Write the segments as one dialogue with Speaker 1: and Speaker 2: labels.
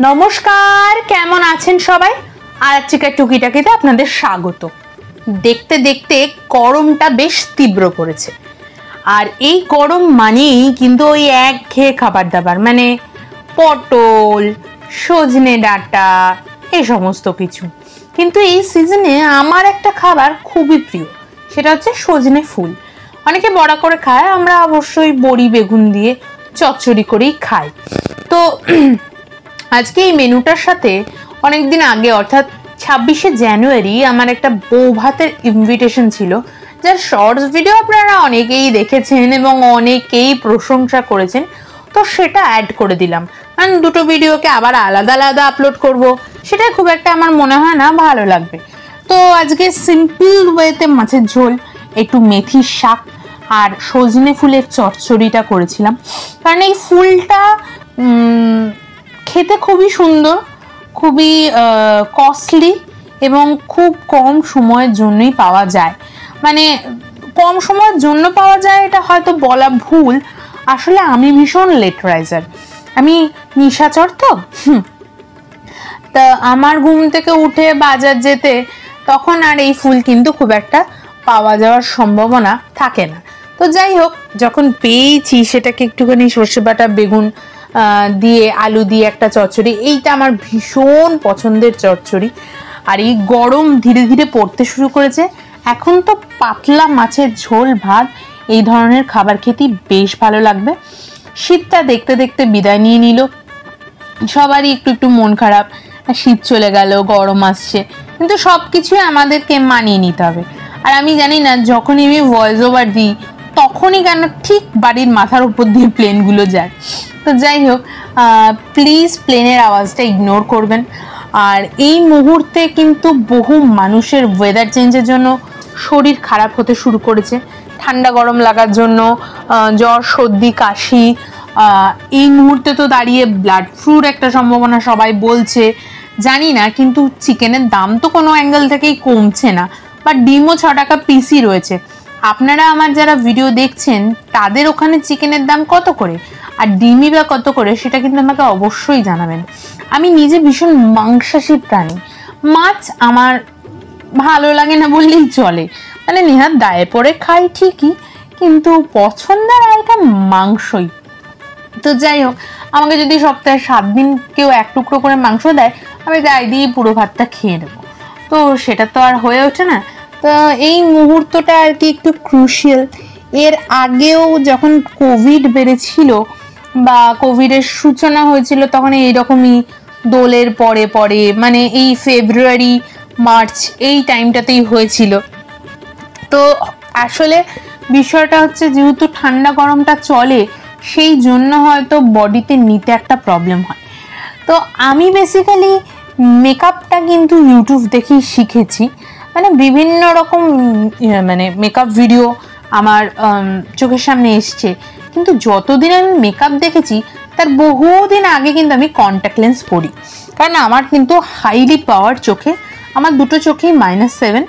Speaker 1: নমস্কার, কেমন আছেন সবাই? আরচিকা টুকিটাকিতে আপনাদের স্বাগত। দেখতে দেখতে গরমটা বেশ তীব্র পড়েছে, আর এই গরম মানেই কিন্তু ওই একঘেয়ে খাবার দাবার, মানে পটল, সজনে ডাঁটা, এই সমস্ত কিছু। কিন্তু এই সিজনে আমার একটা খাবার খুবই প্রিয়, সেটা হচ্ছে সজনে ফুল। অনেকে বড়া করে খায়, আমরা অবশ্যই বড়ি বেগুন দিয়ে চচ্চড়ি করেই খাই। তো আজকে এই মেনুটার সাথে অনেকদিন আগে অর্থাৎ 26শে জানুয়ারি আমার একটা বউ ভাতের ইনভিটেশন ছিল, যার শর্টস ভিডিও আপনারা অনেকেই দেখেছেন এবং অনেকেই প্রশংসা করেছেন। তো সেটা অ্যাড করে দিলাম, কারণ দুটো ভিডিওকে আবার আলাদা আলাদা আপলোড করব, সেটা খুব একটা আমার মনে হয় না ভালো লাগবে। তো আজকে সিম্পল ওয়েতে মাছের ঝোল, একটু মেথির শাক আর সজনে ফুলের চচ্চড়িটা করেছিলাম। কারণ এই ফুলটা খেতে খুবই সুন্দর, খুবই কস্টলি এবং খুব কম সময়ের জন্যই পাওয়া যায়। মানে কম সময়ের জন্য পাওয়া যায় এটা হয়তো বলা ভুল, আসলে আমি ভীষণ লেট রাইজার, আমি নিশাচর। তো তা আমার ঘুম থেকে উঠে বাজার যেতে তখন আর এই ফুল কিন্তু খুব একটা পাওয়া যাওয়ার সম্ভাবনা থাকে না। তো যাই হোক, যখন পেয়েছি সেটাকে একটুখানি সর্ষে বাটা বেগুন দিয়ে আলু দিয়ে একটা চচ্চড়ি, এইটা আমার ভীষণ পছন্দের চচ্চড়ি। আর এই গরম ধীরে ধীরে পড়তে শুরু করেছে, এখন তো পাতলা মাছের ঝোল ভাত এই ধরনের খাবার খেতেই বেশ ভালো লাগবে। শীতটা দেখতে দেখতে বিদায় নিয়ে নিল, সবারই একটু একটু মন খারাপ, শীত চলে গেল, গরম আসছে, কিন্তু সব কিছুই আমাদেরকে মানিয়ে নিতে হবে। আর আমি জানি না, যখনই আমি ভয়েস ওভার দিই তখনই কেন ঠিক বাড়ির মাথার উপর দিয়ে প্লেনগুলো যায়। তো যাই হোক, প্লিজ প্লেনের আওয়াজটা ইগনোর করবেন। আর এই মুহূর্তে কিন্তু বহু মানুষের ওয়েদার চেঞ্জের জন্য শরীর খারাপ হতে শুরু করেছে, ঠান্ডা গরম লাগার জন্য জ্বর সর্দি কাশি। এই মুহূর্তে তো দাঁড়িয়ে ব্লাড ফ্লুর একটা সম্ভাবনা সবাই বলছে, জানি না। কিন্তু চিকেনের দাম তো কোনো অ্যাঙ্গেল থেকেই কমছে না, বা ডিমও 6 টাকা পিসই রয়েছে। আপনারা আমার যারা ভিডিও দেখছেন তাদের ওখানে চিকেনের দাম কত করে আর ডিমই বা কত করে, সেটা কিন্তু আমাকে অবশ্যই জানাবেন। আমি নিজে ভীষণ মাংসাশী প্রাণী, মাছ আমার ভালো লাগে না বললেই চলে, মানে নেহাত দায়ে পড়ে খাই ঠিকই, কিন্তু পছন্দের আইটেম মাংসই। তো যাই হোক, আমাকে যদি সপ্তাহে 7 দিন কেউ এক টুকরো করে মাংস দেয়, আমি গায়ে দিয়ে পুরো ভাতটা খেয়ে নেবো। তো সেটা তো আর হয়ে ওঠে না। তো এই মুহূর্তটা আর কি একটু ক্রুশিয়াল। এর আগেও যখন কোভিড বেড়েছিল বা কোভিডের সূচনা হয়েছিল, তখন এইরকমই দোলের পরে পরে, মানে এই ফেব্রুয়ারি মার্চ এই টাইমটাতেই হয়েছিল। তো আসলে বিষয়টা হচ্ছে, যেহেতু ঠান্ডা গরমটা চলে, সেই জন্য হয়তো বডিতে নিতে একটা প্রবলেম হয়। তো আমি বেসিক্যালি মেকআপটা কিন্তু ইউটিউব দেখেই শিখেছি, মানে বিভিন্ন রকম মানে মেকআপ ভিডিও আমার চোখের সামনে এসছে। কিন্তু যতদিন আমি মেকআপ দেখেছি তার বহুদিন আগে কিন্তু আমি কন্ট্যাক্ট লেন্স পরি, কারণ আমার কিন্তু হাইলি পাওয়ার চোখে, আমার দুটো চোখেই -7।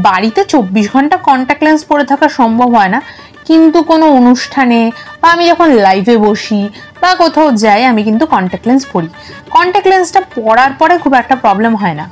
Speaker 1: বাড়িতে 24 ঘন্টা কন্ট্যাক্ট লেন্স পরে থাকা সম্ভব হয় না, কিন্তু কোনো অনুষ্ঠানে বা আমি যখন লাইভে বসি বা কোথাও যাই, আমি কিন্তু কন্ট্যাক্ট লেন্স পরি। কন্ট্যাক্ট লেন্সটা পরার পরে খুব একটা প্রবলেম হয় না।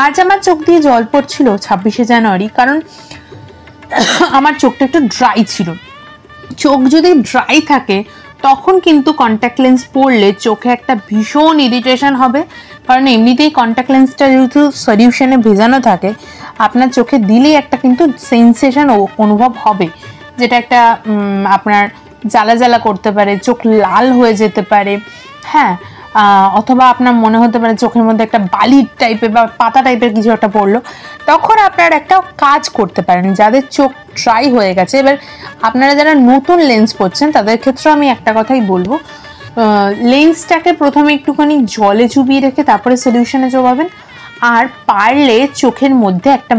Speaker 1: আজ আমার চোখ দিয়ে জল পড়ছিল 26শে জানুয়ারি, কারণ আমার চোখটা একটু ড্রাই ছিল। চোখ যদি ড্রাই থাকে তখন কিন্তু কন্ট্যাক্ট লেন্স পরলে চোখে একটা ভীষণ ইরিটেশন হবে, কারণ এমনিতেই কন্ট্যাক্ট লেন্সটা যেহেতু সলিউশনে ভেজানো থাকে, আপনার চোখে দিলেই একটা কিন্তু সেন্সেশন অনুভব হবে, যেটা একটা আপনার জ্বালা জ্বালা করতে পারে, চোখ লাল হয়ে যেতে পারে। হ্যাঁ, অথবা আপনার মনে হতে পারে চোখের মধ্যে একটা বালি টাইপের বা পাতা টাইপের কিছু একটা পড়লো। তখন আপনার একটা কাজ করতে পারেন, যাদের চোখ ড্রাই হয়ে গেছে। এবার আপনারা যারা নতুন লেন্স পরছেন তাদের ক্ষেত্রে আমি একটা কথাই বলবো, লেন্সটাকে প্রথমে একটুখানি জলে চুবিয়ে রেখে তারপরে সলিউশনে চোবাবেন। আর পারলে চোখের মধ্যে একটা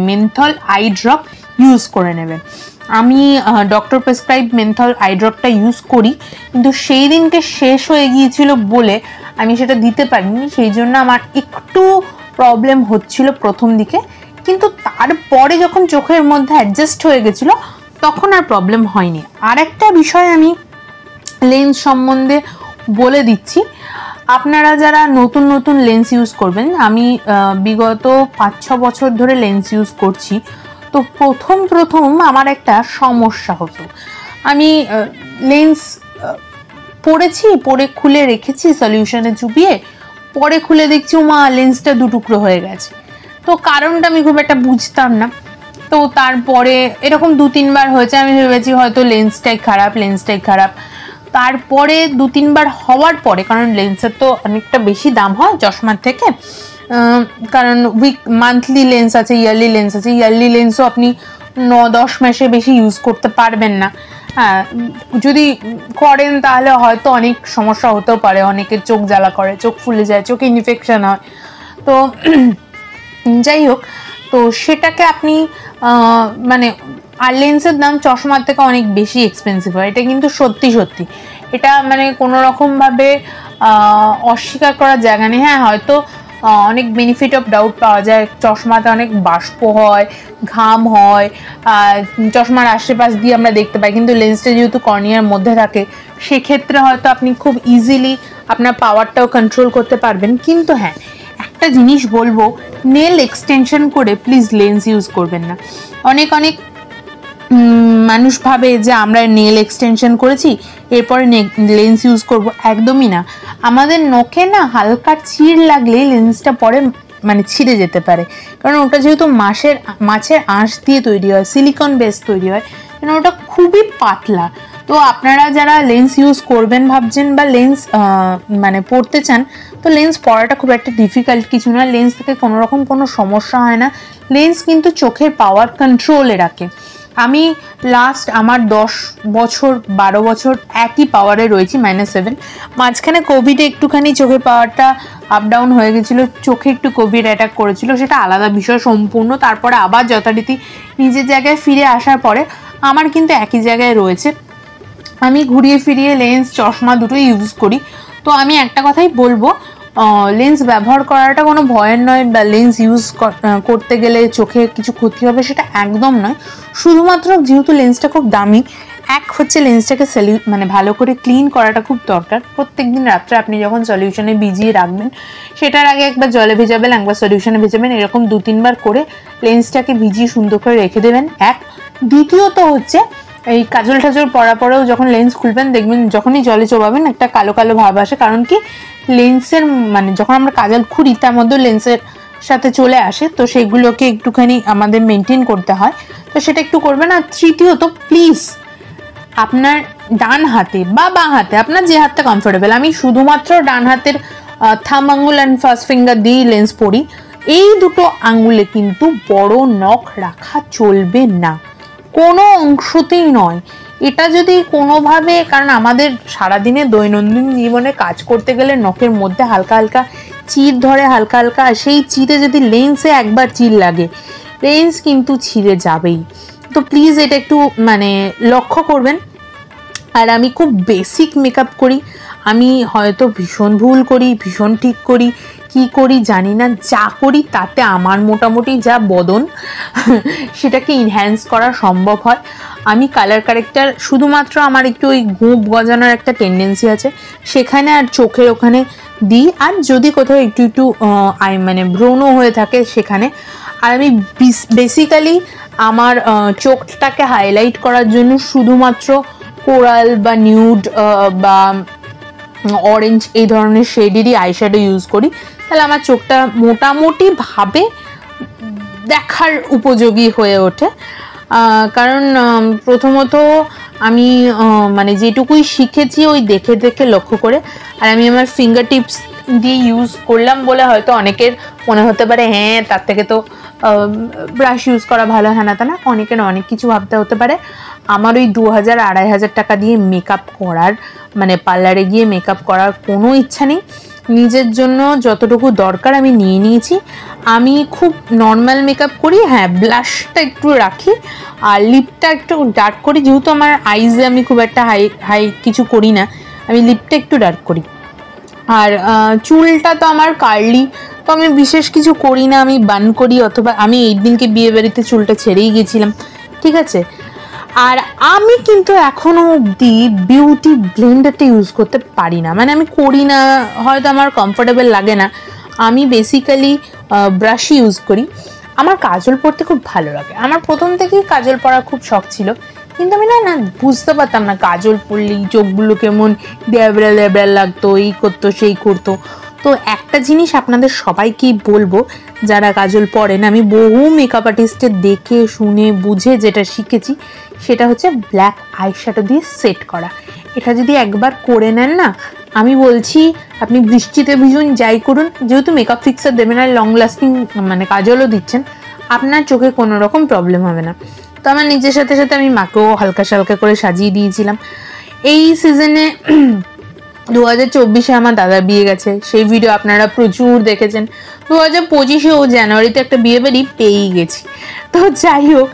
Speaker 1: মেন্থল আই ড্রপ ইউজ করে নেবেন। আমি ডক্টর প্রেসক্রাইব মেন্থল আই ড্রপটা ইউজ করি, কিন্তু সেই দিনকে শেষ হয়ে গিয়েছিল বলে আমি সেটা দিতে পারিনি, সেই জন্য আমার একটু প্রবলেম হচ্ছিল প্রথম দিকে। কিন্তু তারপরে যখন চোখের মধ্যে অ্যাডজাস্ট হয়ে গেছিলো তখন আর প্রবলেম হয়নি। আর একটা বিষয় আমি লেন্স সম্বন্ধে বলে দিচ্ছি, আপনারা যারা নতুন নতুন লেন্স ইউজ করবেন, আমি বিগত 5-6 বছর ধরে লেন্স ইউজ করছি, তো প্রথম আমার একটা সমস্যা হতো। আমি লেন্স পরে খুলে রেখেছি সলিউশনে চুবিয়ে, পরে খুলে দেখছি মা লেন্সটা দুটুকরো হয়ে গেছে। তো কারণটা আমি খুব একটা বুঝতাম না। তো তারপরে এরকম 2-3 বার হয়েছে, আমি ভেবেছি হয়তো লেন্সটাই খারাপ। তারপরে 2-3 বার হওয়ার পরে, কারণ লেন্সের তো অনেকটা বেশি দাম হয় চশমার থেকে, কারণ মান্থলি লেন্স আছে, ইয়ারলি লেন্স আছে। ইয়ারলি লেন্সও আপনি 9-10 মাসে বেশি ইউজ করতে পারবেন না। হ্যাঁ, যদি করেন তাহলে হয়তো অনেক সমস্যা হতেও পারে। অনেকের চোখ জ্বালা করে, চোখ ফুলে যায়, চোখে ইনফেকশন হয়। তো যাই হোক, তো সেটাকে আপনি মানে, আর লেন্সের দাম চশমার থেকে অনেক বেশি এক্সপেন্সিভ হয়, এটা কিন্তু সত্যি। এটা মানে কোনো রকমভাবে অস্বীকার করার জায়গা নেই। হ্যাঁ, হয়তো অনেক বেনিফিট অফ ডাউট পাওয়া যায়, চশমাতে অনেক বাষ্প হয়, ঘাম হয়, চশমার আশেপাশ দিয়ে আমরা দেখতে পাই, কিন্তু লেন্সটা যেহেতু কর্নিয়ার মধ্যে থাকে, সেক্ষেত্রে হয়তো আপনি খুব ইজিলি আপনার পাওয়ারটাও কন্ট্রোল করতে পারবেন। কিন্তু হ্যাঁ, একটা জিনিস বলবো, নেল এক্সটেনশন করে প্লিজ লেন্স ইউজ করবেন না। অনেক মানুষ ভাবে যে আমরা নেল এক্সটেনশন করেছি এরপরে লেন্স ইউজ করব, একদমই না। আমাদের নখে না হালকা চিড় লাগলে লেন্সটা পরে মানে ছিঁড়ে যেতে পারে, কারণ ওটা যেহেতু মাছের আঁশ দিয়ে তৈরি হয়, সিলিকন বেস তৈরি হয়, কারণ ওটা খুবই পাতলা। তো আপনারা যারা লেন্স ইউজ করবেন ভাবছেন বা লেন্স মানে পড়তে চান, তো লেন্স পড়াটা খুব একটা ডিফিকাল্ট কিছু না। লেন্স থেকে কোনো সমস্যা হয় না। লেন্স কিন্তু চোখের পাওয়ার কন্ট্রোলে রাখে। আমি আমার 10-12 বছর একই পাওয়ারে রয়েছি, -7। মাঝখানে কোভিডে একটুখানি চোখের পাওয়ারটা আপ ডাউন হয়ে গেছিলো, চোখে একটু কোভিড অ্যাটাক করেছিল, সেটা আলাদা বিষয় সম্পূর্ণ। তারপরে আবার যথারীতি নিজের জায়গায় ফিরে আসার পরে আমার কিন্তু একই জায়গায় রয়েছে। আমি ঘুরিয়ে ফিরিয়ে লেন্স চশমা দুটোই ইউজ করি। তো আমি একটা কথাই বলবো, লেন্স ব্যবহার করাটা কোনো ভয়ের নয়, বা লেন্স ইউজ করতে গেলে চোখে কিছু ক্ষতি হবে সেটা একদম নয়। শুধুমাত্র যেহেতু লেন্সটা খুব দামি, হচ্ছে লেন্সটাকে মানে ভালো করে ক্লিন করাটা খুব দরকার। প্রত্যেকদিন রাত্রে আপনি যখন সলিউশনে ভিজিয়ে রাখবেন, সেটার আগে একবার জলে ভেজাবেন, একবার সলিউশনে ভেজাবেন, এরকম 2-3 বার করে লেন্সটাকে ভিজিয়ে সুন্দর করে রেখে দেবেন। দ্বিতীয়ত হচ্ছে, এই কাজল টাজল পরার পরেও যখন লেন্স খুলবেন, দেখবেন যখনই জলে চোবাবেন একটা কালো কালো ভাব আসে, কারণ কি লেন্সের মানে যখন আমরা কাজল খুঁড়ি তার মধ্যে লেন্সের সাথে চলে আসে, তো সেগুলোকে একটুখানি আমাদের মেনটেন করতে হয়, তো সেটা একটু করবেন। আর তৃতীয়ত, প্লিজ আপনার ডান হাতে বা বাঁ হাতে, আপনার যে হাতটা কমফোর্টেবল, আমি শুধুমাত্র ডান হাতের থাম্ব আঙ্গুল অ্যান্ড ফার্স্ট ফিঙ্গার দিয়ে লেন্স পরি, এই দুটো আঙ্গুলে কিন্তু বড় নখ রাখা চলবে না, কোনো অংশতেই নয়। এটা যদি কোনোভাবে, কারণ আমাদের সারাদিনে দৈনন্দিন জীবনে কাজ করতে গেলে নখের মধ্যে হালকা হালকা চির ধরে, হালকা হালকা, সেই চিরে যদি লেন্সে একবার চির লাগে, লেন্স কিন্তু ছিঁড়ে যাবেই। তো প্লিজ এটা একটু মানে লক্ষ্য করবেন। আর আমি খুব বেসিক মেকআপ করি, আমি হয়তো ভীষণ ভুল করি, ভীষণ ঠিক করি, কি করি জানি না, যা করি তাতে আমার মোটামুটি যা বদন সেটাকে ইনহ্যান্স করা সম্ভব হয়। আমি কালার কারেক্টার শুধুমাত্র আমার একটু ওই গোঁপ গজানোর একটা টেন্ডেন্সি আছে, সেখানে আর চোখের ওখানে দিই, আর যদি কোথাও একটু মানে ব্রণ হয়ে থাকে সেখানে। আর আমি বেসিক্যালি আমার চোখটাকে হাইলাইট করার জন্য শুধুমাত্র কোরাল বা নিউড বা অরেঞ্জ এই ধরনের শেডেরই আইশ্যাডো ইউজ করি, তাহলে আমার চোখটা মোটামুটি ভাবে দেখার উপযোগী হয়ে ওঠে। কারণ প্রথমত আমি মানে যেটুকুই শিখেছি ওই দেখে দেখে লক্ষ্য করে, আর আমি আমার ফিঙ্গার টিপস দিয়ে ইউজ করলাম বলে হয়তো অনেকের মনে হতে পারে হ্যাঁ তার থেকে তো ব্রাশ ইউজ করা ভালো, হ্যাঁ না তা না, অনেকের অনেক কিছু ভাবতে হতে পারে। আমার ওই 2000-2500 টাকা দিয়ে মেকআপ করার মানে পার্লারে গিয়ে মেকআপ করার কোনো ইচ্ছা নেই। নিজের জন্য যতটুকু দরকার আমি নিয়ে নিয়েছি। আমি খুব নর্মাল মেকআপ করি, হ্যাঁ ব্লাশটা একটু রাখি, আর লিপটা একটু ডার্ক করি, যেহেতু আমার আইজে আমি খুব একটা হাই কিছু করি না, আমি লিপটা একটু ডার্ক করি। আর চুলটা তো আমার কার্লি, তো আমি বিশেষ কিছু করি না, আমি বান করি, অথবা আমি এই দিনকে বিয়ে বাড়িতে চুলটা ছেড়েই গেছিলাম, ঠিক আছে। আর আমি কিন্তু এখনো অবধি বিউটি ব্লেন্ডারটা ইউজ করতে পারি না, মানে আমি করি না, হয়তো আমার কমফোর্টেবল লাগে না। আমি বেসিক্যালি ব্রাশ ইউজ করি। আমার কাজল পরতে খুব ভালো লাগে, আমার প্রথম থেকেই কাজল পরার খুব শখ ছিল, কিন্তু আমি না বুঝতে পারতাম না কাজল পরলেই চোখগুলো কেমন ড্যাবড়া ড্যাবড়া লাগতো, এই করতো সেই করতো। তো একটা জিনিস আপনাদের সবাইকেই বলবো যারা কাজল পরেন, আমি বহু মেকআপ আর্টিস্টের দেখে শুনে বুঝে যেটা শিখেছি সেটা হচ্ছে ব্ল্যাক আইশ্যাডো দিয়ে সেট করা। এটা যদি একবার করে নেন না, আমি বলছি আপনি বৃষ্টিতে ভিজুন যাই করুন, যেহেতু মেকআপ ফিক্সার দেবেন আর লং লাস্টিং মানে কাজলও দিচ্ছেন, আপনার চোখে কোনো রকম প্রবলেম হবে না। তো আমার নিজের সাথে সাথে আমি মাকেও হালকা সালকা করে সাজিয়ে দিয়েছিলাম। এই সিজনে 2024-এ আমার দাদার বিয়ে গেছে, সেই ভিডিও আপনারা প্রচুর দেখেছেন। 2025-এও জানুয়ারিতে একটা বিয়ে বাড়ি পেয়েই গেছি। তো যাই হোক,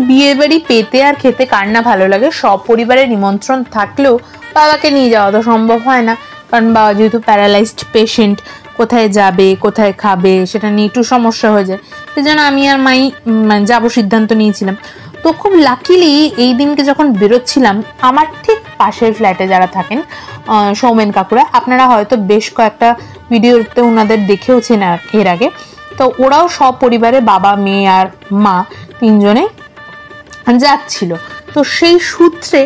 Speaker 1: বিয়ে বাড়ি পেতে আর খেতে কার না ভালো লাগে। সব পরিবারের নিমন্ত্রণ থাকলেও বাবাকে নিয়ে যাওয়া তো সম্ভব হয় না, কারণ বাবা যেহেতু প্যারালাইজড পেশেন্ট, কোথায় যাবে কোথায় খাবে সেটা নিয়ে একটু সমস্যা হয়ে যায়। সেই জন্য আমি আর মাই যাবো সিদ্ধান্ত নিয়েছিলাম। তো খুব লাকিলি এই দিনকে যখন বেরোচ্ছিলাম, আমার ঠিক পাশের ফ্ল্যাটে যারা থাকেন সৌমেন কাকুরা, আপনারা হয়তো বেশ কয়েকটা ভিডিওতে ওনাদের দেখেওছেন এর আগে, তো ওরাও সব পরিবারে বাবা মেয়ে আর মা তিনজনে যাচ্ছিল। তো সেই সূত্রে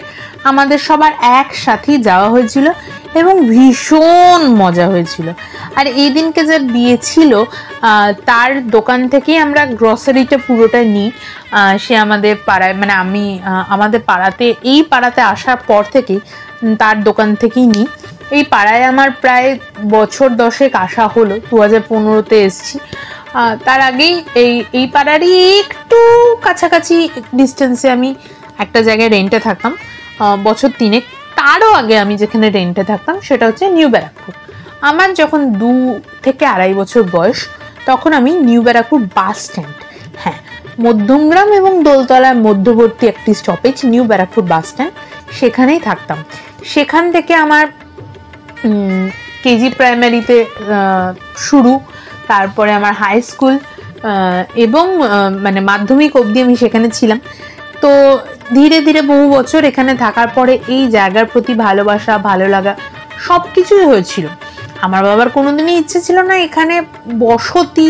Speaker 1: আমাদের সবার একসাথেই যাওয়া হয়েছিল এবং ভীষণ মজা হয়েছিল। আর এই দিনকে যে বিয়ে ছিল তার দোকান থেকেই আমরা গ্রসারিটা পুরোটা নিই। সে আমাদের পাড়ায়, মানে আমি আমাদের পাড়াতে, এই পাড়াতে আসার পর থেকেই তার দোকান থেকেই নিই। এই পাড়ায় আমার প্রায় বছর 10 আসা হলো, 2015-তে এসেছি। তার আগেই এই পাড়ারই একটু কাছাকাছি ডিস্টেন্সে আমি একটা জায়গায় রেন্টে থাকতাম বছর 3। তারও আগে আমি যেখানে রেন্টে থাকতাম সেটা হচ্ছে নিউ ব্যারাকপুর। আমার যখন 2 থেকে 2.5 বছর বয়স, তখন আমি নিউ ব্যারাকপুর বাস স্ট্যান্ড, হ্যাঁ মধ্যমগ্রাম এবং দোলতলার মধ্যবর্তী একটি stoppage new Barrackpore bus stand, সেখানেই থাকতাম। সেখান থেকে আমার কেজি প্রাইমারিতে শুরু, তারপরে আমার হাই স্কুল এবং মানে মাধ্যমিক অবধি আমি সেখানে ছিলাম। তো ধীরে ধীরে বহু বছর এখানে থাকার পরে এই জায়গার প্রতি ভালোবাসা, ভালো লাগা সব কিছুই হয়েছিল। আমার বাবার কোনোদিনই ইচ্ছে ছিল না এখানে বসতি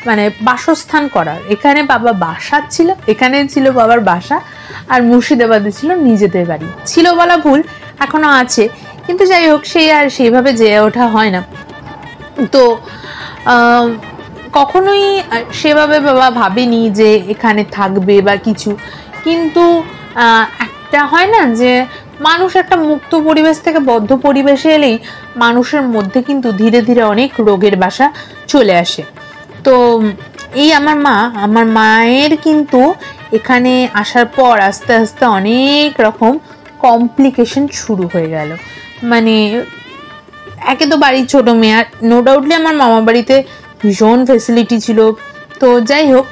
Speaker 1: মানে বাসস্থান করার। এখানে বাবা বাসা ছিল, এখানে ছিল বাবার বাসা, আর মুর্শিদাবাদে ছিল নিজেদের বাড়ি। ছিল বলা ভুল, এখনো আছে, কিন্তু যাই হোক সেই আর সেইভাবে যেয়ে ওঠা হয় না। তো কখনোই সেভাবে বাবা ভাবেনি যে এখানে থাকবে বা কিছু। কিন্তু একটা হয় না যে মানুষ একটা মুক্ত পরিবেশ থেকে বদ্ধ পরিবেশে এলেই মানুষের মধ্যে কিন্তু ধীরে ধীরে অনেক রোগের বাসা চলে আসে। তো এই আমার মায়ের কিন্তু এখানে আসার পর আস্তে আস্তে অনেক রকম কমপ্লিকেশন শুরু হয়ে গেল। মানে একে তো বাড়ির ছোট মেয়ে, আর নো ডাউটলি আমার মামা বাড়িতে ভীষণ ফেসিলিটি ছিল। তো যাই হোক,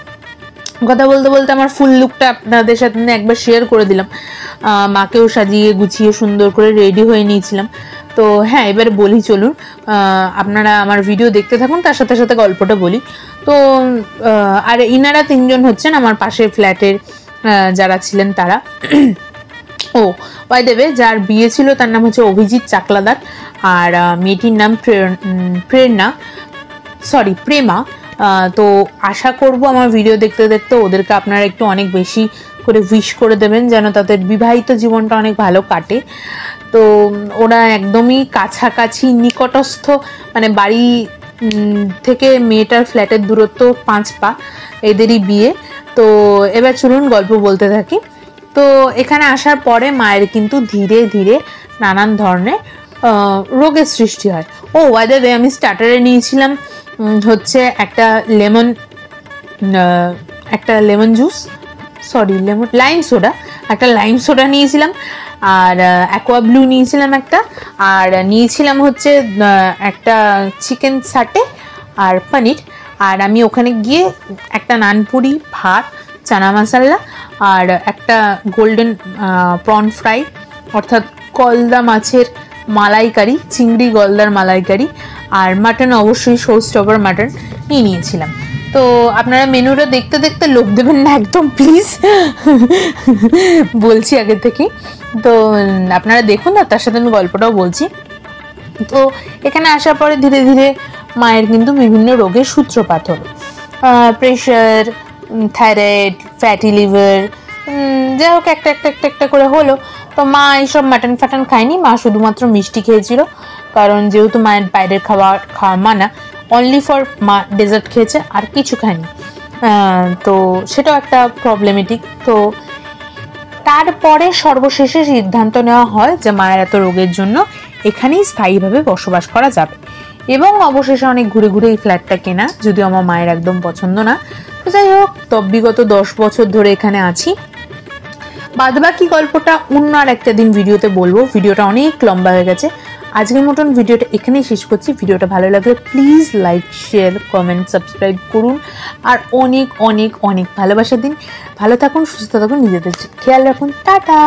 Speaker 1: কথা বলতে বলতে আমার ফুল লুকটা আপনাদের সাথে একবার শেয়ার করে দিলাম। মাকেও সাজিয়ে গুছিয়ে সুন্দর করে রেডি হয়ে নিয়েছিলাম। তো হ্যাঁ, এবারে বলি চলুন, আপনারা আমার ভিডিও দেখতে থাকুন, তার সাথে সাথে গল্পটা বলি। তো আর ইনারা 3 জন হচ্ছেন আমার পাশের ফ্ল্যাটের যারা ছিলেন তারা। ও বাই দ্য ওয়ে, যার বিয়ে ছিল তার নাম হচ্ছে অভিজিৎ চাকলাদার, আর মেয়েটির নাম প্রেমা। তো আশা করব আমার ভিডিও দেখতে দেখতে ওদেরকে আপনারা একটু অনেক বেশি করে উইশ করে দেবেন, যেন তাদের বিবাহিত জীবনটা অনেক ভালো কাটে। তো ওরা একদমই কাছাকাছি নিকটস্থ, মানে বাড়ি থেকে মেয়েটার ফ্ল্যাটের দূরত্ব 5 পা, এদেরই বিয়ে। তো এবার চলুন গল্প বলতে থাকি। তো এখানে আসার পরে মায়ের কিন্তু ধীরে ধীরে নানান ধরনের রোগের সৃষ্টি হয়। ও বাই দ্য ওয়ে, আমি স্টার্টারে নিয়েছিলাম হচ্ছে একটা লাইম সোডা নিয়েছিলাম, আর অ্যাকোয়া ব্লু নিয়েছিলাম একটা, আর নিয়েছিলাম হচ্ছে একটা চিকেন সাটে আর পনির। আর আমি ওখানে গিয়ে একটা নানপুরি, ভাত, চানা মশলা, আর একটা গোল্ডেন প্রন ফ্রাই, অর্থাৎ গলদা মাছের মালাইকারি, চিংড়ি গলদার মালাইকারি, আর মাটন অবশ্যই শোস্টপার মাটন নিয়েছিলাম। তো আপনারা মেনুটা দেখতে দেখতে লোভ দেবেন না একদম প্লিজ, বলছি আগে থেকে। তো আপনারা দেখুন, আর তার সাথে আমি গল্পটাও বলছি। তো এখানে আসার পরে ধীরে ধীরে মায়ের কিন্তু বিভিন্ন রোগের সূত্রপাত হলো, প্রেশার, থাইরয়েড, ফ্যাটি লিভার, যাই হোক একটা একটা একটা একটা করে হলো। তো মা এইসব মাটন ফাটন খায়নি, মা শুধুমাত্র মিষ্টি খেয়েছিল, কারণ যেহেতু মায়ের বাইরের খাওয়া মানা, অনলি ফর মা ডেজার্ট খেয়েছে, আর কিছু খায়নি। তো সেটাও একটা প্রবলেমেটিক। তো তারপরে সর্বশেষে সিদ্ধান্ত নেওয়া হয় যে মায়ের এত রোগের জন্য এখানেই স্থায়ীভাবে বসবাস করা যাবে, এবং অবশেষে অনেক ঘুরে ঘুরে এই ফ্ল্যাটটা কেনা, যদিও আমার মায়ের একদম পছন্দ না। তো যাই হোক, বিগত 10 বছর ধরে এখানে আছি। বাদবাকি গল্পটা অন্য আর একটা দিন ভিডিওতে বলবো, ভিডিওটা অনেক লম্বা হয়ে গেছে। আজকের মতন ভিডিওটা এখানেই শেষ করছি। ভিডিওটা ভালো লাগলে please like, share, comment, subscribe করুন, আর অনেক অনেক অনেক ভালোবাসা দিন। ভালো থাকুন, সুস্থ থাকুন, নিজেদের খেয়াল রাখুন। টাটা।